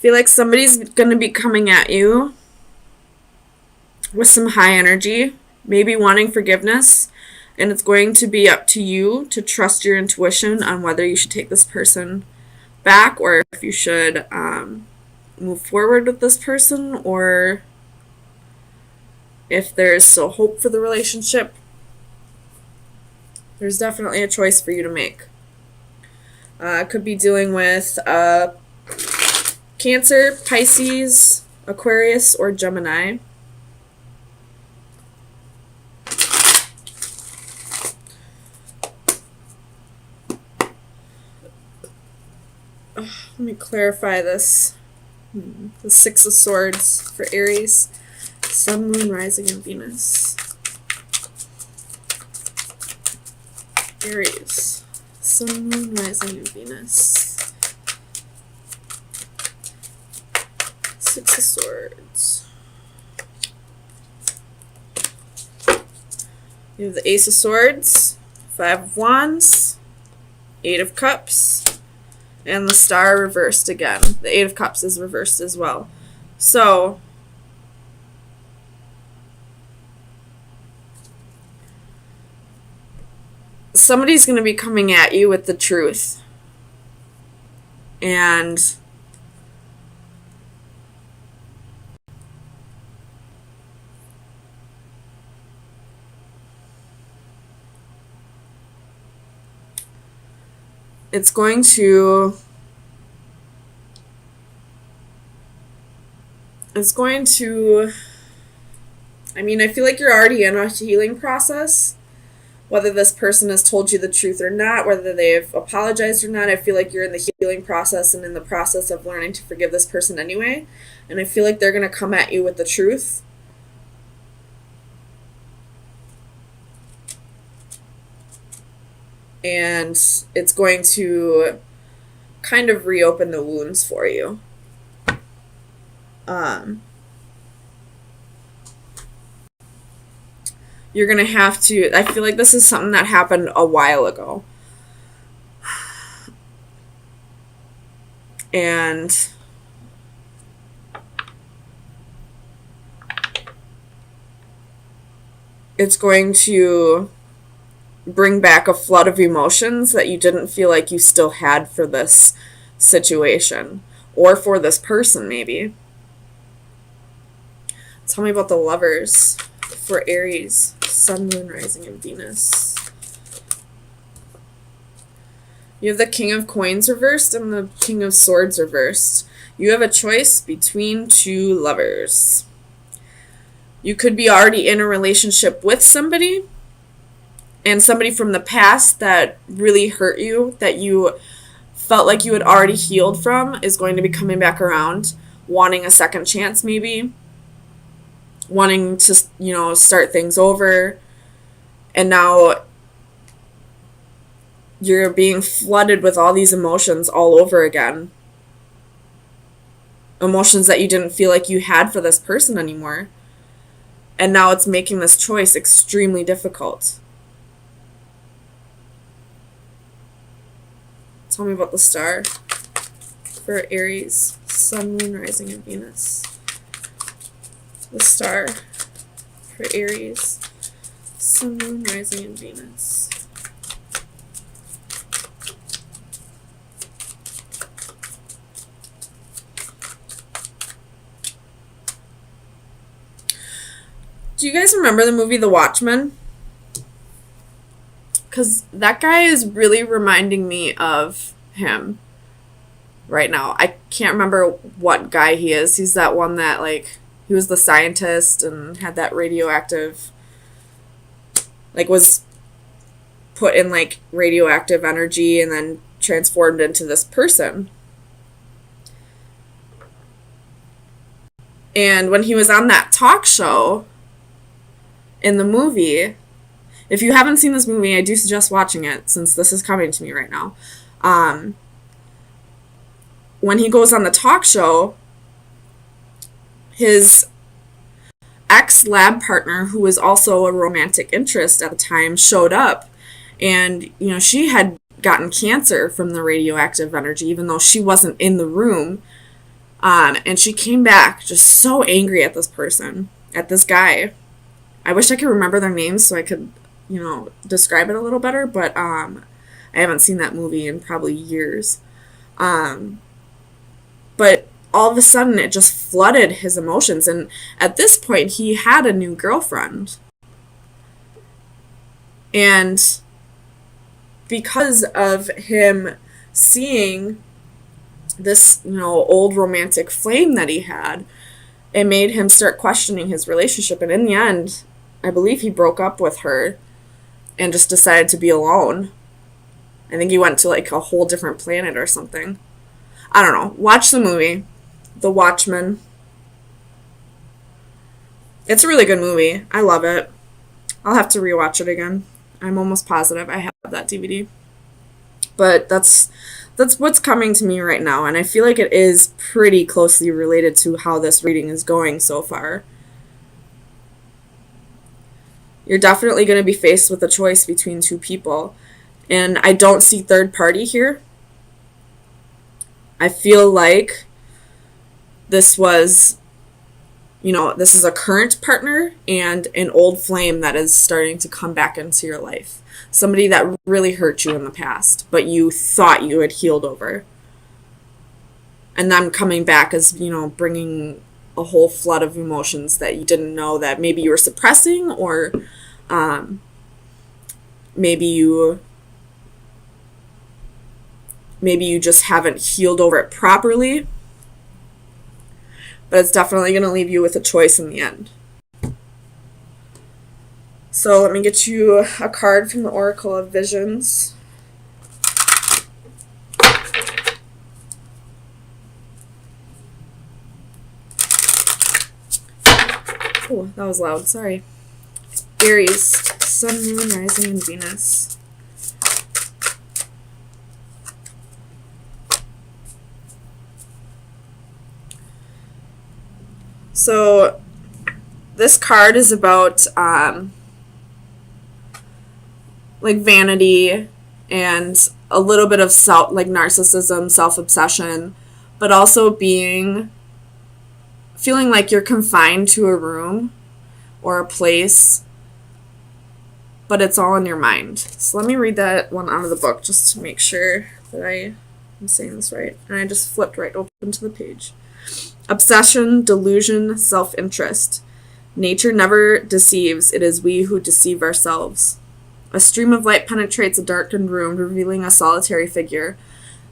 feel like somebody's going to be coming at you with some high energy, maybe wanting forgiveness, and it's going to be up to you to trust your intuition on whether you should take this person back or if you should move forward with this person, or if there's still hope for the relationship. There's definitely a choice for you to make. Could be dealing with Cancer, Pisces, Aquarius, or Gemini. Let me clarify this. The Six of Swords for Aries. Sun, Moon, Rising, and Venus. Aries. Sun, Moon, Rising, and Venus. Six of Swords. You have the Ace of Swords, Five of Wands, Eight of Cups, and the Star reversed again. The Eight of Cups is reversed as well. So, somebody's going to be coming at you with the truth. And it's going to I mean, I feel like you're already in a healing process. Whether this person has told you the truth or not, whether they've apologized or not, I feel like you're in the healing process and in the process of learning to forgive this person anyway. And I feel like they're going to come at you with the truth. And it's going to kind of reopen the wounds for you. You're going to have to, I feel like this is something that happened a while ago. And it's going to bring back a flood of emotions that you didn't feel like you still had for this situation or for this person, maybe. Tell me about the Lovers for Aries, Sun, Moon, Rising, and Venus. You have the King of Coins reversed and the King of Swords reversed. You have a choice between two lovers. You could be already in a relationship with somebody, and somebody from the past that really hurt you, that you felt like you had already healed from, is going to be coming back around, wanting a second chance maybe, wanting to, start things over. And now you're being flooded with all these emotions all over again. Emotions that you didn't feel like you had for this person anymore. And now it's making this choice extremely difficult. Tell me about the Star for Aries, Sun, Moon, Rising, and Venus. The Star for Aries, Sun, Moon, Rising, and Venus. Do you guys remember the movie The Watchmen? Because that guy is really reminding me of him right now. I can't remember what guy he is. He's that one that, he was the scientist and had that radioactive, was put in, radioactive energy and then transformed into this person. And when he was on that talk show in the movie, if you haven't seen this movie, I do suggest watching it since this is coming to me right now. When he goes on the talk show, his ex-lab partner, who was also a romantic interest at the time, showed up. And, she had gotten cancer from the radioactive energy, even though she wasn't in the room. And she came back just so angry at this person, at this guy. I wish I could remember their names so I could, describe it a little better, but I haven't seen that movie in probably years. But all of a sudden, it just flooded his emotions. And at this point, he had a new girlfriend. And because of him seeing this, old romantic flame that he had, it made him start questioning his relationship. And in the end, I believe he broke up with her and just decided to be alone. I think he went to like a whole different planet or something. I don't know. Watch the movie, The Watchmen. It's a really good movie. I love it. I'll have to rewatch it again. I'm almost positive I have that DVD. But that's what's coming to me right now, and I feel like it is pretty closely related to how this reading is going so far. You're definitely going to be faced with a choice between two people, and I don't see third party here. I feel like this was, this is a current partner and an old flame that is starting to come back into your life. Somebody that really hurt you in the past, but you thought you had healed over. And them coming back as, bringing a whole flood of emotions that you didn't know that maybe you were suppressing, or maybe you just haven't healed over it properly. But it's definitely going to leave you with a choice in the end. So let me get you a card from the Oracle of Visions. Oh, that was loud. Sorry. Aries, Sun, Moon, Rising, and Venus. So this card is about like vanity and a little bit of narcissism, self-obsession, but also feeling like you're confined to a room or a place, but it's all in your mind. So let me read that one out of the book just to make sure that I'm saying this right. And I just flipped right open to the page. Obsession, delusion, self-interest. Nature never deceives. It is we who deceive ourselves. A stream of light penetrates a darkened room, revealing a solitary figure.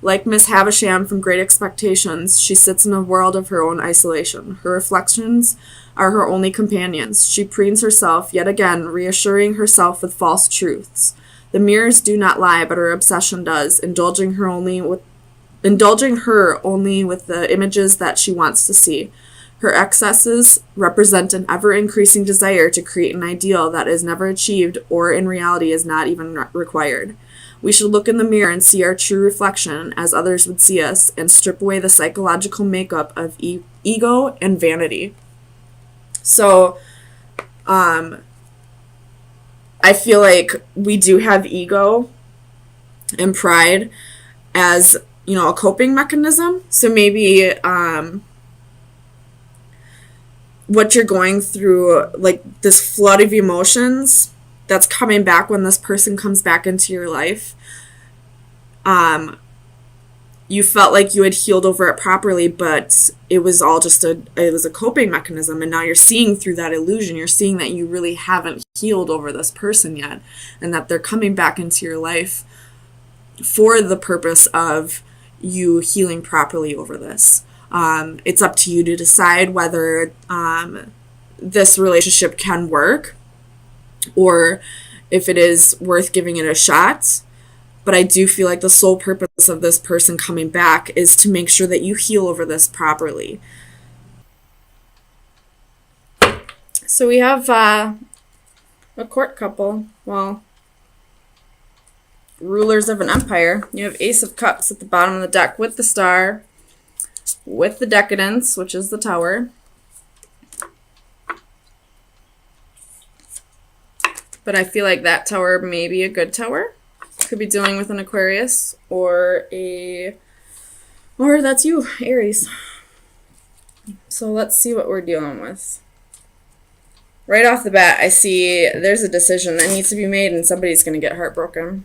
Like Miss Havisham from Great Expectations, she sits in a world of her own isolation. Her reflections are her only companions. She preens herself, yet again, reassuring herself with false truths. The mirrors do not lie, but her obsession does, indulging her only with the images that she wants to see. Her excesses represent an ever-increasing desire to create an ideal that is never achieved or in reality is not even required. We should look in the mirror and see our true reflection as others would see us and strip away the psychological makeup of ego and vanity. So, I feel like we do have ego and pride as, a coping mechanism. So maybe, what you're going through, like this flood of emotions that's coming back when this person comes back into your life, you felt like you had healed over it properly, but it was all just a coping mechanism, and now you're seeing through that illusion. You're seeing that you really haven't healed over this person yet, and that they're coming back into your life for the purpose of you healing properly over this. It's up to you to decide whether this relationship can work or if it is worth giving it a shot. But I do feel like the sole purpose of this person coming back is to make sure that you heal over this properly. So we have a court couple. Well, rulers of an empire. You have Ace of Cups at the bottom of the deck with the star, with the Decadence, which is the Tower. But I feel like that Tower may be a good Tower. Could be dealing with an Aquarius or that's you, Aries. So let's see what we're dealing with. Right off the bat, I see there's a decision that needs to be made and somebody's going to get heartbroken.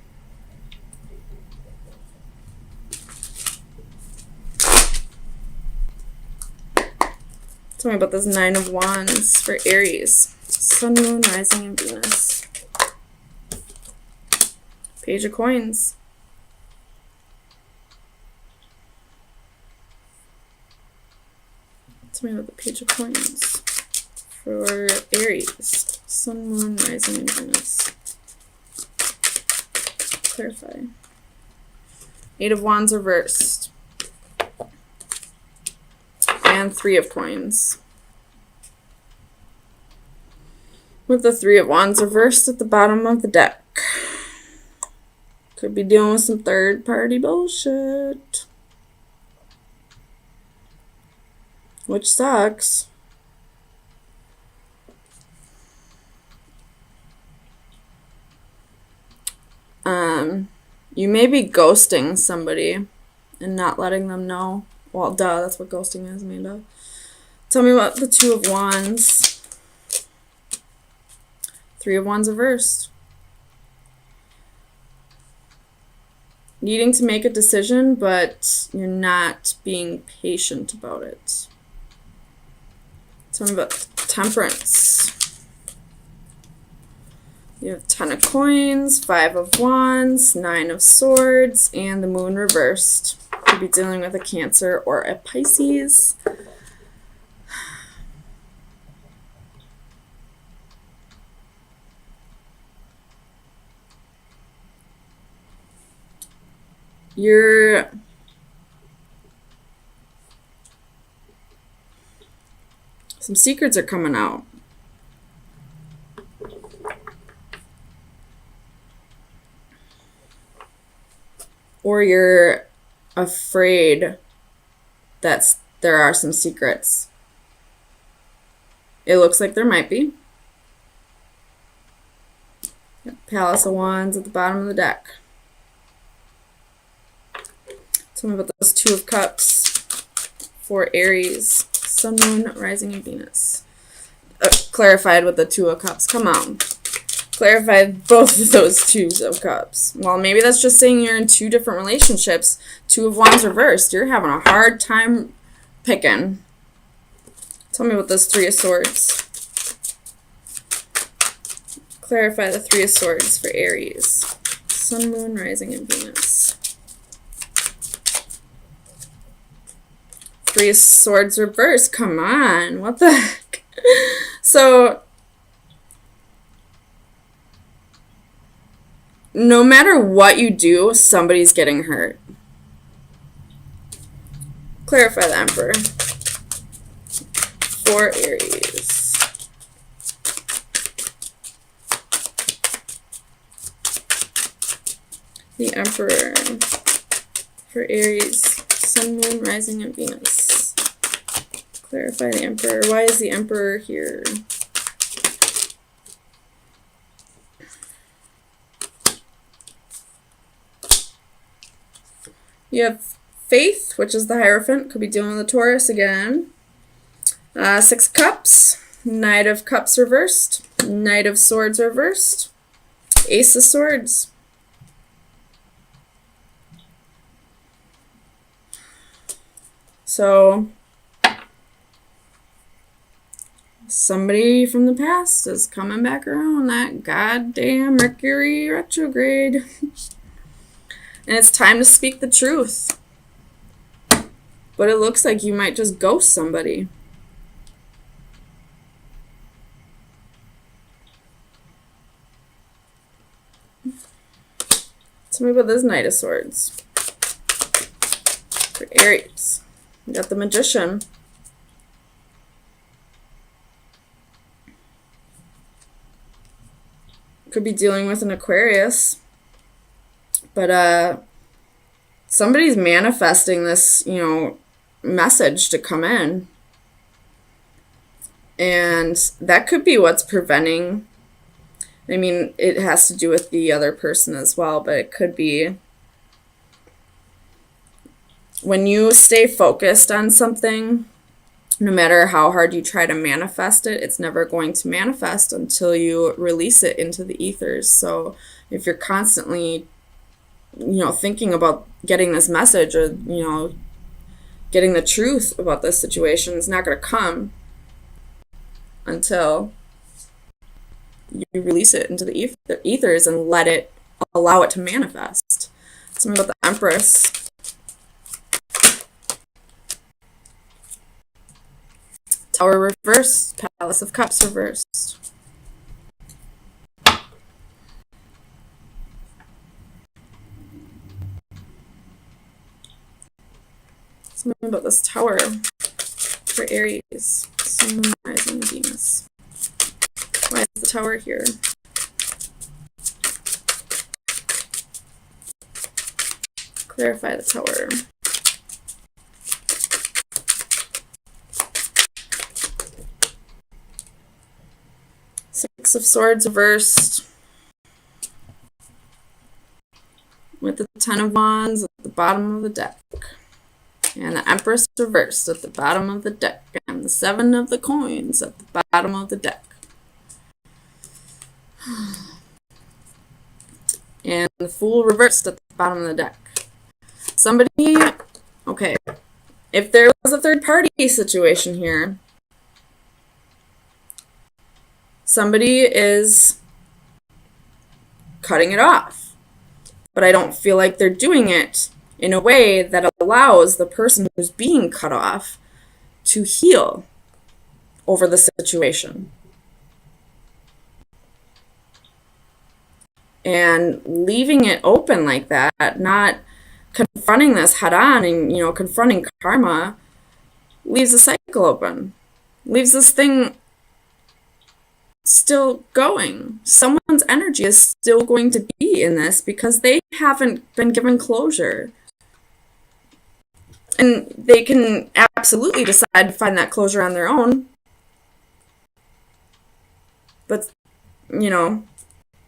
Tell me about this Nine of Wands for Aries. Sun, Moon, Rising, and Venus. Page of Coins. Tell me about the Page of Coins for Aries. Sun, Moon, Rising, and Venus. Clarify. Eight of Wands reversed. And Three of Coins. With the Three of Wands reversed at the bottom of the deck. Could be dealing with some third-party bullshit. Which sucks. You may be ghosting somebody and not letting them know. Well, duh, that's what ghosting is, Amanda. Tell me about the Two of Wands. Three of Wands reversed. Needing to make a decision, but you're not being patient about it. Tell me about Temperance. You have Ten of Coins, Five of Wands, Nine of Swords, and the Moon reversed. Could be dealing with a Cancer or a Pisces. Some secrets are coming out. Or you're afraid that there are some secrets. It looks like there might be. Palace of Wands at the bottom of the deck. Tell me about those Two of Cups for Aries. Sun, Moon, Rising, and Venus. Clarified with the Two of Cups. Come on. Clarified both of those Twos of Cups. Well, maybe that's just saying you're in two different relationships. Two of Wands reversed. You're having a hard time picking. Tell me about this Three of Swords. Clarify the Three of Swords for Aries. Sun, Moon, Rising, and Venus. Three of Swords reversed. Come on. What the heck? So, no matter what you do, somebody's getting hurt. Clarify the Emperor for Aries. The Emperor for Aries. Sun, Moon, Rising, and Venus. Clarify the Emperor. Why is the Emperor here? You have Faith, which is the Hierophant. Could be dealing with a Taurus again. Six of Cups. Knight of Cups reversed. Knight of Swords reversed. Ace of Swords. So, somebody from the past is coming back around. That goddamn Mercury retrograde. And it's time to speak the truth. But it looks like you might just ghost somebody. Tell me about this Knight of Swords. For Aries. You got the Magician. Could be dealing with an Aquarius. But somebody's manifesting this, message to come in. And that could be what's preventing. I mean, it has to do with the other person as well, but it could be when you stay focused on something No matter how hard you try to manifest it, it's never going to manifest until you release it into the ethers. So if you're constantly, thinking about getting this message, or, getting the truth about this situation, it's not going to come until you release it into the ethers and allow it to manifest. Something about the Empress. Tower reversed, Palace of Cups reversed. Something about this Tower for Aries, Sun, Moon, Rising, Venus. Why is the Tower here? Clarify the Tower. Six of Swords reversed. With the Ten of Wands at the bottom of the deck. And the Empress reversed at the bottom of the deck. And the Seven of the Coins at the bottom of the deck. And the Fool reversed at the bottom of the deck. Okay, if there was a third party situation here, somebody is cutting it off. But I don't feel like they're doing it in a way that allows the person who's being cut off to heal over the situation. And leaving it open like that, not confronting this head on and, confronting karma, leaves the cycle open. Leaves this thing still going. Someone's energy is still going to be in this because they haven't been given closure. And they can absolutely decide to find that closure on their own. But,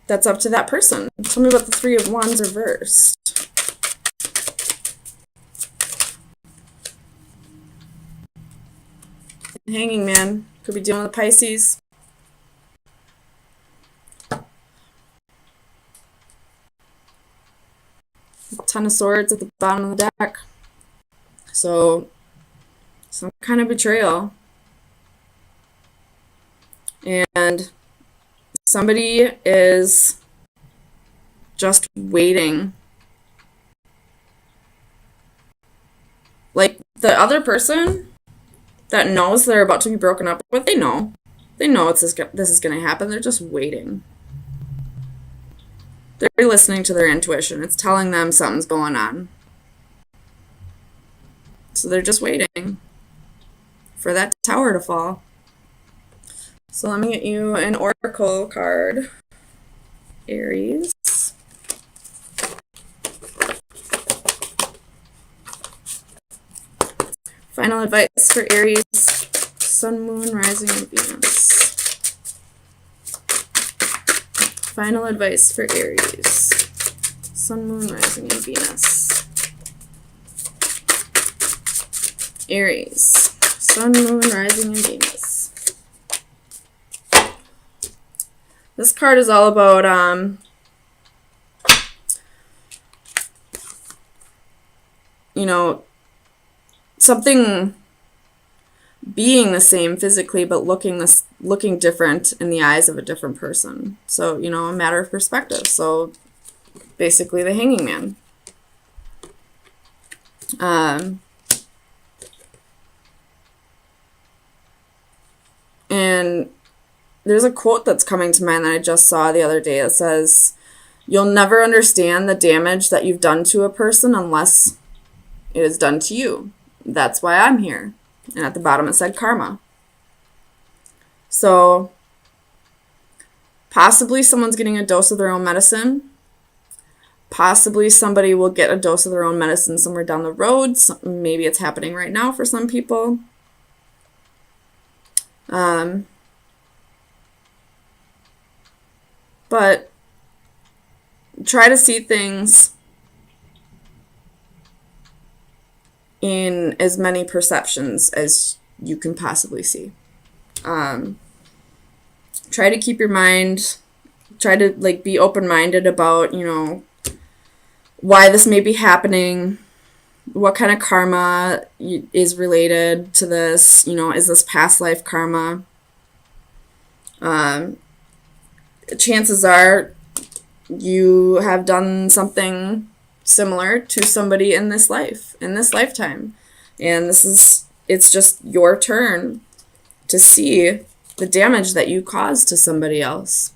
that's up to that person. Tell me about the Three of Wands reversed. Hanging Man. Could be dealing with Pisces. Ten of Swords at the bottom of the deck. So, some kind of betrayal. And somebody is just waiting. Like, the other person that knows they're about to be broken up with, they know. They know this is going to happen. They're just waiting. They're listening to their intuition. It's telling them something's going on. So they're just waiting for that Tower to fall. So let me get you an oracle card. Aries. Final advice for Aries. Sun, Moon, Rising, and Venus. Final advice for Aries. Sun, Moon, Rising, and Venus. Aries. Sun, Moon, Rising, and Venus. This card is all about something being the same physically, but looking different in the eyes of a different person. So, a matter of perspective. So, basically, the Hanging Man. And there's a quote that's coming to mind that I just saw the other day that says, "You'll never understand the damage that you've done to a person unless it is done to you. That's why I'm here." And at the bottom it said karma. So possibly someone's getting a dose of their own medicine. Possibly somebody will get a dose of their own medicine somewhere down the road. Maybe it's happening right now for some people. But try to see things in as many perceptions as you can possibly see. Try to keep your mind, try to like be open-minded about, you know, why this may be happening, what kind of karma is related to this, you know, is this past life karma? Chances are you have done something similar to somebody in this life, in this lifetime. And it's just your turn to see the damage that you caused to somebody else.